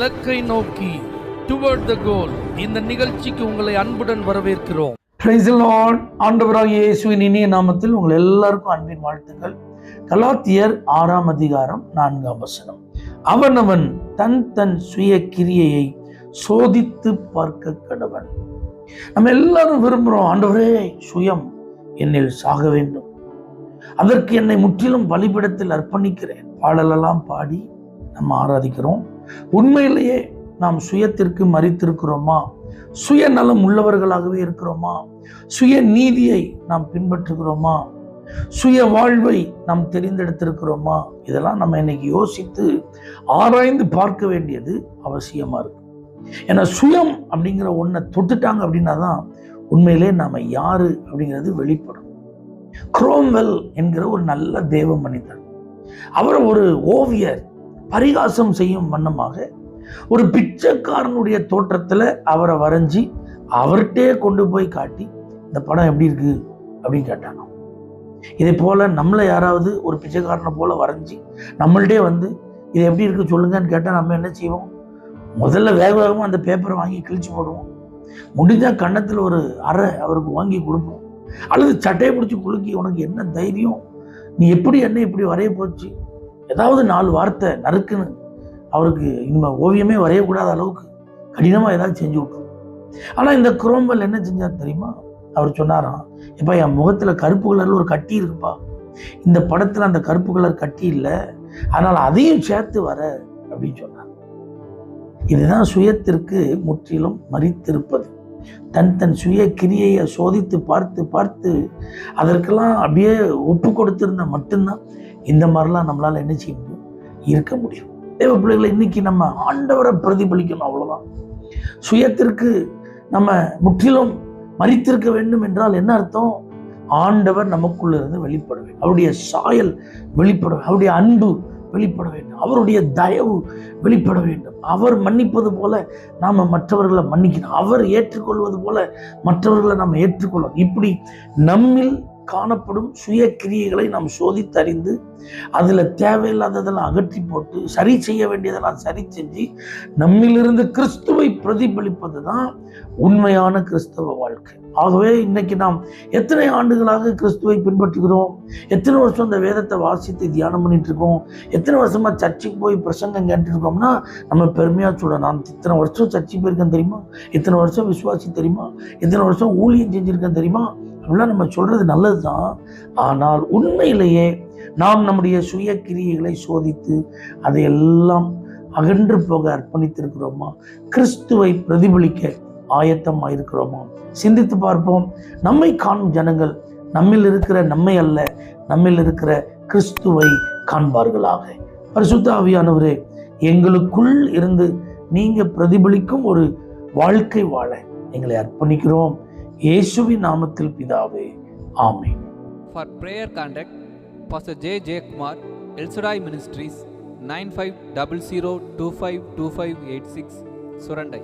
இலக்கை நோக்கி டுவர்ட் த கோல். இந்த நிகழ்ச்சிக்கு உங்களை அன்புடன் வரவேற்கிறோம். Praise the Lord. ஆண்டவராகிய இயேசுவின் இனிய நாமத்தில் உங்கள் எல்லாருக்கும் அன்பின் வாழ்த்துக்கள். கலாத்தியர் 6ஆம் அதிகாரம் 4ஆம் வசனம். அவனவன் தன் தன் சுய கிரியையை சோதித்து பார்க்க கடவன். நம்ம எல்லாரும் விரும்புகிறோம், ஆண்டவரே சுயம் என்னில் சாக வேண்டும், அதற்கு என்னை முற்றிலும் பலிபீடத்தில் அர்ப்பணிக்கிறேன். பாடலெல்லாம் பாடி நம்ம ஆராதிக்கிறோம். உண்மையிலேயே நாம் சுயத்திற்கு மரித்திருக்கிறோமா? சுயநலம் உள்ளவர்களாகவே இருக்கிறோமா? சுய நீதியை நாம் பின்பற்றுகிறோமா? சுய வாழ்வை நாம் தெரிந்தெடுத்திருக்கிறோமா? இதெல்லாம் நம்ம இன்னைக்கு யோசித்து ஆராய்ந்து பார்க்க வேண்டியது அவசியமா இருக்கு. ஏன்னா சுயம் அப்படிங்கிற ஒன்றை தொட்டுட்டாங்க அப்படின்னா தான் உண்மையிலே நாம யாரு அப்படிங்கிறது வெளிப்படும். குரோம்வெல் என்கிற ஒரு நல்ல தேவ மனிதர், அவர் ஒரு ஓவியர் பரிகாசம் செய்யும் வண்ணமாக ஒரு பிச்சைக்காரனுடைய தோற்றத்துல அவரை வரைஞ்சி அவர்கிட்டே கொண்டு போய் காட்டி இந்த படம் எப்படி இருக்கு அப்படின்னு கேட்டாங்க. இதே போல நம்மளை யாராவது ஒரு பிச்சைக்காரனை போல வரைஞ்சி நம்மள்டே வந்து இது எப்படி இருக்கு சொல்லுங்கன்னு கேட்டால் நம்ம என்ன செய்வோம்? முதல்ல வேக வேகமாக அந்த பேப்பரை வாங்கி கிழிச்சு போடுவோம். முடிஞ்சா கன்னத்தில் ஒரு அறை அவருக்கு வாங்கி கொடுப்போம். அல்லது சட்டையை பிடிச்சி குலுக்கி, உனக்கு என்ன தைரியம், நீ எப்படி என்ன இப்படி வரைய போச்சு, ஏதாவது 4 வார்த்தை நறுக்குன்னு அவருக்கு இனிமேல் ஓவியமே வரையக்கூடாத அளவுக்கு கடினமாக ஏதாவது செஞ்சு விட்டுரும். ஆனால் இந்த குரோம்வெல் என்ன செஞ்சார் தெரியுமா? அவர் சொன்னாராம், எப்பா என் முகத்தில் கருப்பு கலரில் ஒரு கட்டி இருக்குப்பா, இந்த படத்தில் அந்த கருப்பு கலர் கட்டி இல்லை, அதனால் அதையும் சேர்த்து வர அப்படின்னு சொன்னார். இதுதான் சுயத்திற்கு முற்றிலும் மரித்திருப்பது. தன் தன் சுய கிரியையை சோதித்து பார்த்து பார்த்து அதற்கெல்லாம் அப்படியே ஒப்பு கொடுத்திருந்தா மட்டும்தான் இந்த மாதிரிலாம் நம்மளால என்ன செய்ய முடியும்? இருக்க முடியும். தேவ பிள்ளைகளை, இன்னைக்கு நம்ம ஆண்டவரை பிரதிபலிக்கணும், அவ்வளவுதான். சுயத்திற்கு நம்ம முற்றிலும் மரித்திருக்க வேண்டும் என்றால் என்ன அர்த்தம்? ஆண்டவர் நமக்குள்ள இருந்து வெளிப்பட வேண்டும், அவருடைய சாயல் வெளிப்பட வேண்டும், அவருடைய அன்பு வெளிப்பட வேண்டும், அவருடைய தயவு வெளிப்பட வேண்டும். அவர் மன்னிப்பது போல நாம மற்றவர்களை மன்னிக்கணும், அவர் ஏற்றுக்கொள்வது போல மற்றவர்களை நாம் ஏற்றுக்கொள்ளணும். இப்படி நம்மில் காணப்படும் சுய கிரியைகளை நாம் சோதித்தறிந்து அதுல தேவையில்லாததெல்லாம் அகற்றி போட்டு சரி செய்ய வேண்டியதெல்லாம் சரி செஞ்சு நம்மிலிருந்து கிறிஸ்துவை பிரதிபலிப்பது தான் உண்மையான கிறிஸ்தவ வாழ்க்கை. ஆகவே இன்னைக்கு நாம் எத்தனை ஆண்டுகளாக கிறிஸ்துவை பின்பற்றுகிறோம்? எத்தனை வருஷம் இந்த வேதத்தை வாசித்து தியானம் பண்ணிட்டு இருக்கோம்? எத்தனை வருஷமா சர்ச்சுக்கு போய் பிரசங்கம் கேட்டு இருக்கோம்னா நம்ம பெருமையா சொல்றோம், நான் இத்தனை வருஷம் சர்ச்சுக்கு போயிருக்கேன் தெரியுமா, இத்தனை வருஷம் விசுவாசி தெரியுமா, இத்தனை வருஷம் ஊழியம் செஞ்சிருக்கேன் தெரியுமா, அப்படிலாம் நம்ம சொல்றது நல்லதுதான். ஆனால் உண்மையிலேயே நாம் நம்முடைய சுய கிரியைகளை சோதித்து அதையெல்லாம் அகன்று போக அர்ப்பணித்திருக்கிறோமா? கிறிஸ்துவை பிரதிபலிக்க ஆயத்தமாயிருக்கிறோமா? சிந்தித்து பார்ப்போம். நம்மை காணும் ஜனங்கள் நம்மில் இருக்கிற நம்மை அல்ல, நம்மில் இருக்கிற கிறிஸ்துவை காண்பார்களாக. பரிசுத்த ஆவியானவரே, எங்களுக்குள் இருந்து நீங்க பிரதிபலிக்கும் ஒரு வாழ்க்கை வாழ எங்களை அர்ப்பணிக்கிறோம். இயேசுவின் நாமத்தில் பிதாவே, ஆமென். For prayer contact Pastor J. J. Kumar, El Shaddai Ministries, 9500252586, Surandai.